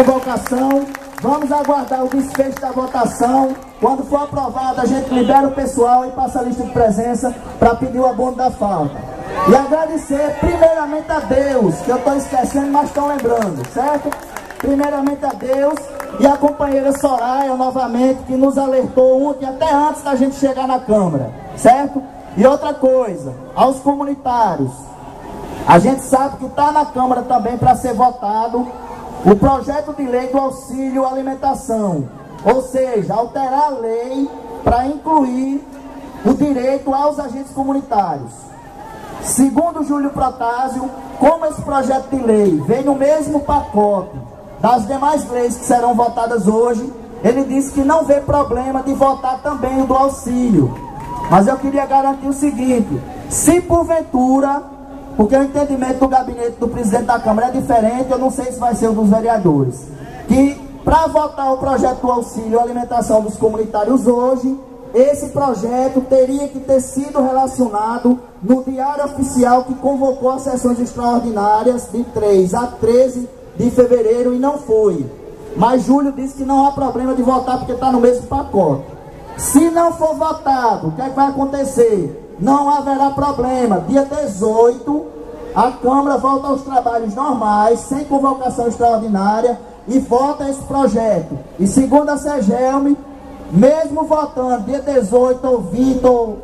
convocação. Vamos aguardar o desfecho da votação. Quando for aprovado, a gente libera o pessoal e passa a lista de presença para pedir o abono da falta. E agradecer primeiramente a Deus, que eu estou esquecendo, mas estão lembrando, certo? Primeiramente a Deus e a companheira Soraya, novamente, que nos alertou ontem, até antes da gente chegar na Câmara, certo? E outra coisa, aos comunitários, a gente sabe que está na Câmara também para ser votado o projeto de lei do auxílio alimentação, ou seja, alterar a lei para incluir o direito aos agentes comunitários. Segundo Júlio Protásio, como esse projeto de lei vem no mesmo pacote das demais leis que serão votadas hoje, ele disse que não vê problema de votar também o do auxílio. Mas eu queria garantir o seguinte: se porventura, porque o entendimento do gabinete do presidente da Câmara é diferente, eu não sei se vai ser o dos vereadores, que para votar o projeto do auxílio alimentação dos comunitários hoje, esse projeto teria que ter sido relacionado no Diário Oficial que convocou as sessões extraordinárias de 3 a 13 de fevereiro e não foi. Mas Júlio disse que não há problema de votar porque está no mesmo pacote. Se não for votado, o que é que vai acontecer? Não haverá problema. Dia 18, a Câmara volta aos trabalhos normais, sem convocação extraordinária, e vota esse projeto. E segundo a CEGELM, mesmo votando dia 18 ou 20 ou